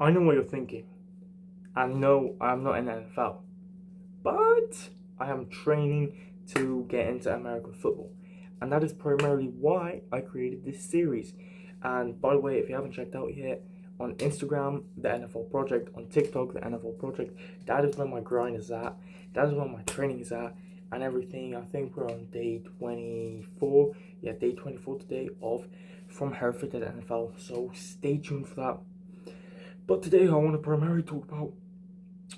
I know what you're thinking. And no, I'm not in the NFL, but I am training to get into American football. And that is primarily why I created this series. And by the way, if you haven't checked out yet, on Instagram, the NFL Project, on TikTok, the NFL Project, that is where my grind is at. That is where my training is at and everything. I think we're on day 24. Yeah, day 24 today of From Hereford to the NFL. So stay tuned for that. But today I want to primarily talk about,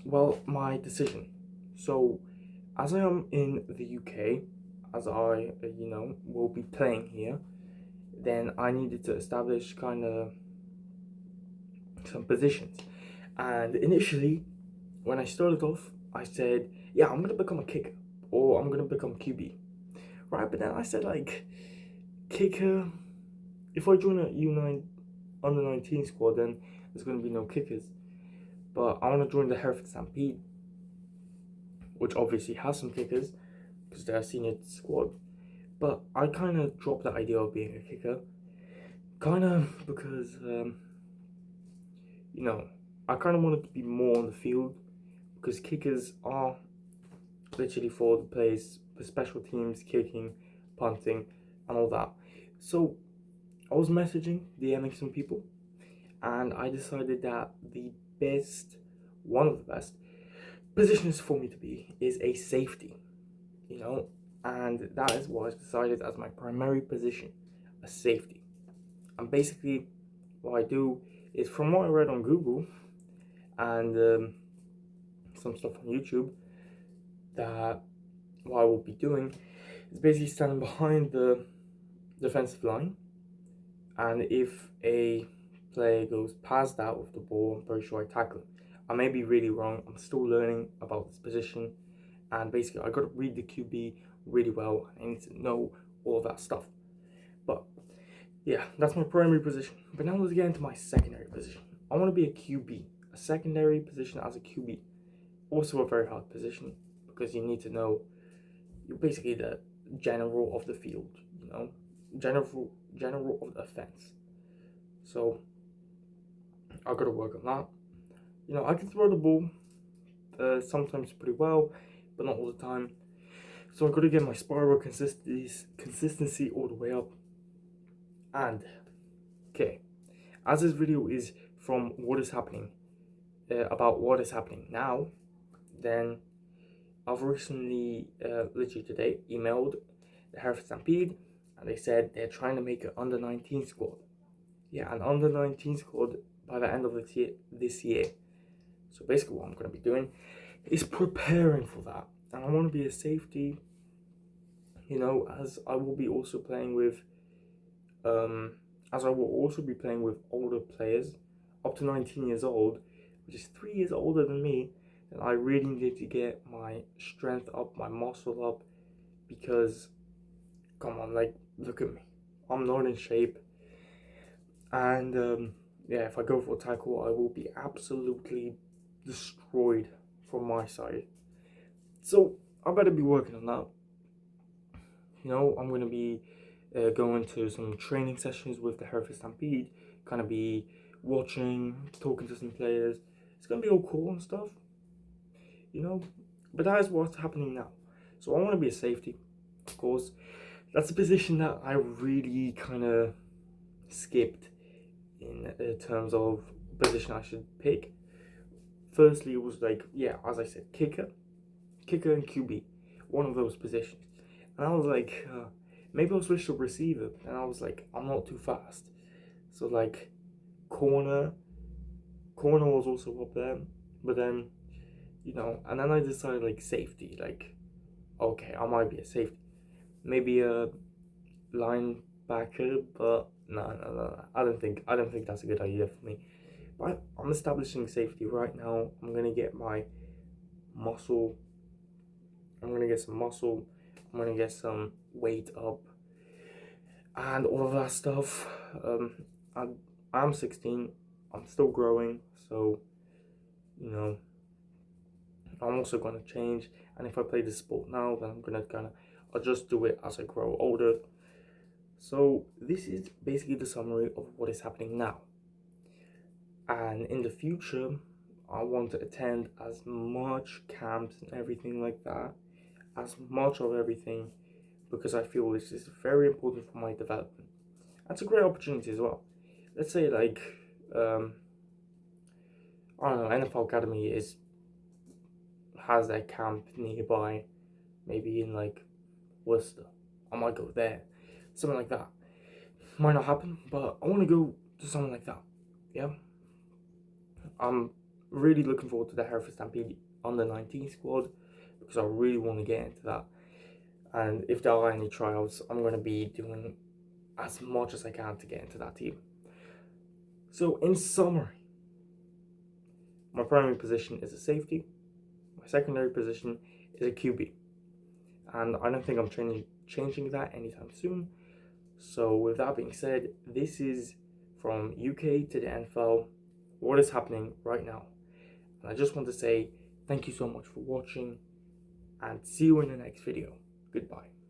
well, my decision. So, as I am in the UK, as I, will be playing here, then I needed to establish kind of some positions. And initially, when I started off, I said, yeah, I'm going to become a kicker or I'm going to become QB. Right? But then I said, like, kicker, if I join a U9 under 19 squad, then there's going to be no kickers. But I want to join the Hereford Stampede, which obviously has some kickers because they're a senior squad. But I kind of dropped the idea of being a kicker, kind of because, I kind of wanted to be more on the field because kickers are literally for the players, for special teams, kicking, punting, and all that. So I was messaging, DMing some people, and I decided that one of the best positions for me to be is a safety, and that is what I decided as my primary position, a safety. And basically, what I do is, from what I read on Google and some stuff on YouTube, that what I will be doing is basically standing behind the defensive line, and if a player goes past that with the ball, I'm pretty sure I tackle him. I may be really wrong. I'm still learning about this position, and basically I got to read the QB really well. I need to know all of that stuff. But yeah, that's my primary position. But now let's get into my secondary position. I want to be a QB, a secondary position as a QB. Also a very hard position because you need to know, you're basically the general of the field, general of the offense. So I got to work on that. I can throw the ball sometimes pretty well, but not all the time. So I got to get my spiral consistency all the way up. And okay, as this video is from what is happening, about what is happening now, then I've recently, literally today, emailed the Hereford Stampede, and they said they're trying to make an under 19 squad. Yeah, an under 19 squad by the end of this year. So basically, what I'm going to be doing is preparing for that, and I want to be a safety. As I will be also playing with, as I will also be playing with older players up to 19 years old, which is 3 years older than me. And I really need to get my strength up, my muscle up, because, come on, like, look at me, I'm not in shape. And yeah, if I go for a tackle, I will be absolutely destroyed from my side. So I better be working on that. I'm going to be going to some training sessions with the Hereford Stampede, kind of be watching, talking to some players. It's going to be all cool and stuff, but that is what's happening now. So I want to be a safety, of course. That's a position that I really kind of skipped in terms of position I should pick. Firstly, it was like, yeah, as I said, kicker and QB, one of those positions. And I was like, maybe I'll switch to receiver. And I was like, I'm not too fast. So like, corner was also up there. But then, and then I decided like safety. Like, okay, I might be a safety. Maybe a linebacker, but no. I don't think that's a good idea for me. But I'm establishing safety right now. I'm gonna get my muscle. I'm gonna get some muscle. I'm gonna get some weight up, and all of that stuff. I'm 16. I'm still growing, so I'm also gonna change. And if I play this sport now, then I'm gonna kind of, I'll just do it as I grow older. So this is basically the summary of what is happening now. And in the future, I want to attend as much camps and everything like that, as much of everything, because I feel this is very important for my development. That's a great opportunity as well. Let's say like I don't know, NFL Academy has a camp nearby, maybe in like Worcester. I might go there, something like that. Might not happen, but I want to go to something like that. Yeah, I'm really looking forward to the Hereford Stampede under 19 squad because I really want to get into that. And if there are any tryouts, I'm going to be doing as much as I can to get into that team. So, in summary, my primary position is a safety, my secondary position is a QB, and I don't think I'm changing that anytime soon. So, with that being said, this is from UK to the NFL, what is happening right now. And I just want to say thank you so much for watching and see you in the next video. Goodbye.